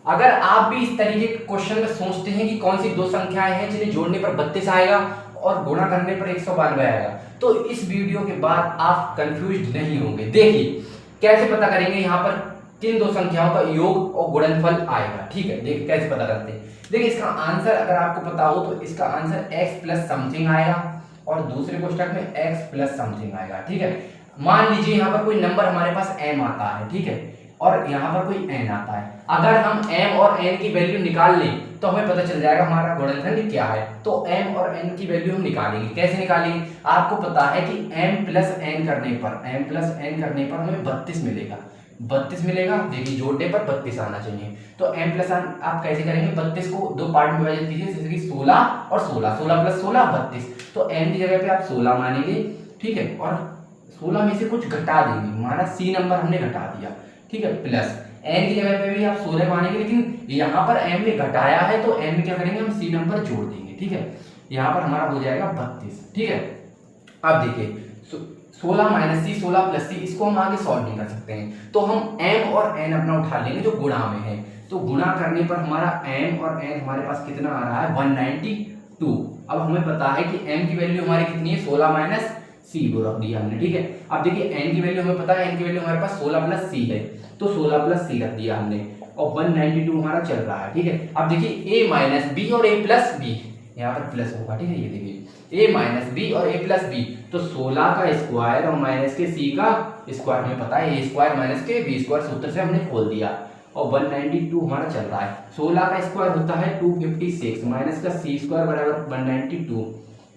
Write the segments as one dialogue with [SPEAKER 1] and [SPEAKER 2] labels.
[SPEAKER 1] अगर आप भी इस तरीके के क्वेश्चन में सोचते हैं कि कौन सी दो संख्याएं हैं जिन्हें जोड़ने पर 32 आएगा और गुणा करने पर 192 आएगा, तो इस वीडियो के बाद आप कंफ्यूज नहीं होंगे। देखिए कैसे पता करेंगे यहाँ पर किन दो संख्याओं का योग और गुणनफल आएगा। ठीक है, देखिए कैसे पता करते हैं। देखिए इसका आंसर अगर आपको पता हो तो इसका आंसर x प्लस समथिंग आएगा और दूसरे कोष्टक में x प्लस समथिंग आएगा। ठीक है, मान लीजिए यहाँ पर कोई नंबर हमारे पास m आता है, ठीक है, और यहाँ पर कोई n आता है। अगर हम m और n की वैल्यू निकाल लें तो हमें पता चल जाएगा हमारा गुणनफल क्या है। तो m और n की वैल्यू हम निकालेंगे। कैसे निकालेंगे? आपको पता है कि m प्लस n करने पर हमें 32 मिलेगा। 32 मिलेगा, देखिए जोड़ने पर 32 आना चाहिए। तो m प्लस आप कैसे करेंगे? 32 को दो पार्ट में विभाजित कीजिए, जैसे कि 16 और 16, 16 प्लस 16 32। तो m की जगह पे आप 16 मानेंगे, ठीक है, और 16 में से कुछ घटा देंगे, माना c नंबर हमने घटा दिया, ठीक है, प्लस n की जगह पे भी आप 16 मानेंगे, लेकिन यहाँ पर m ने घटाया है तो m में क्या करेंगे? हम c नंबर जोड़ देंगे। ठीक है, यहाँ पर हमारा हो जाएगा 32। ठीक है, अब देखिए 16 माइनस सी 16 प्लस सी, इसको हम आगे सॉल्व नहीं कर सकते हैं, तो हम m और n अपना उठा लेंगे जो गुणा में है। तो गुणा करने पर हमारा m और n हमारे पास कितना आ रहा है? 192। अब हमें पता है कि m की वैल्यू हमारी कितनी है? 16 माइनस सी वो रख दिया हमने। ठीक है, अब देखिए n की वैल्यू हमें पता है, n की वैल्यू हमारे पास 16 प्लस सी है, तो 16 प्लस सी रख दिया हमने और 192 हमारा चल रहा है। ठीक है, अब देखिए a माइनस बी और a प्लस बी, यहाँ पर प्लस होगा। ठीक है, ये देखिए a माइनस बी और a प्लस बी, तो 16 का स्क्वायर और माइनस के c का स्क्वायर हमें पता है, a स्क्वायर माइनस के b स्क्वायर सूत्र से हमने खोल दिया और 192 हमारा चल रहा है। 16 का स्क्वायर होता है 256 माइनस का c स्क्वायर बराबर 192।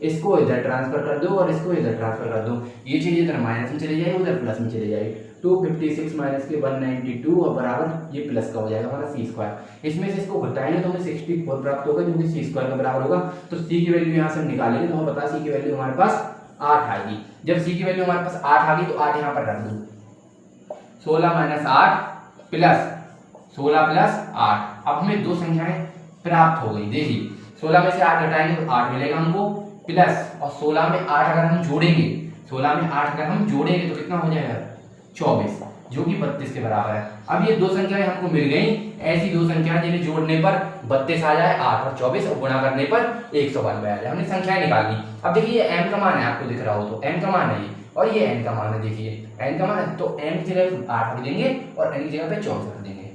[SPEAKER 1] इसको इधर ट्रांसफर कर दो और इसको इधर ट्रांसफर कर दो, ये चीज इधर माइनस में चली जाएगी, उधर प्लस में चली जाएगी। 256 माइनस के 192 और बराबर ये प्लस का हो जाएगा हमारा सी स्क्वायर। इसमें से इसको घटाएंगे तो हमें 64 प्राप्त होगा, जो कि सी स्क्वायर के बराबर होगा। तो सी की वैल्यू यहाँ से हम निकालेंगे तो हमें पता है सी की वैल्यू हमारे पास 8 आएगी। जब सी की वैल्यू हमारे पास 8 आ गई तो 8 यहाँ पर रख दो, 16 माइनस 8 प्लस 16 प्लस 8। अब हमें दो संख्याएं प्राप्त हो गई। देखिए 16 में से 8 घटाएंगे तो 8 मिलेगा हमको, प्लस और 16 में 8 अगर हम जोड़ेंगे, 16 में 8 अगर हम जोड़ेंगे तो कितना हो जाएगा? 24, जो कि 32 के बराबर है। अब ये दो संख्याएं हमको मिल गई, ऐसी दो संख्याएं जिन्हें जोड़ने पर 32 आ जाए, 8 और 24, और गुणा करने पर 192 आ जाए। हमने संख्याएं निकाल ली। अब देखिए ये m का मान है, आपको दिख रहा हो तो m का मान है ये, और ये n का मान है। देखिए n का मान है, तो m की जगह 8 रख देंगे और n की जगह पे 24 रख देंगे,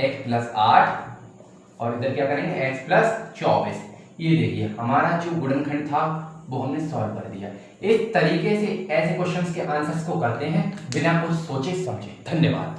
[SPEAKER 1] x प्लस 8 और इधर क्या करेंगे? x plus 24। ये देखिए हमारा जो गुणनखंड था वो हमने सॉल्व कर दिया। इस तरीके से ऐसे क्वेश्चंस के आंसर्स को करते हैं बिना कुछ सोचे समझे। धन्यवाद।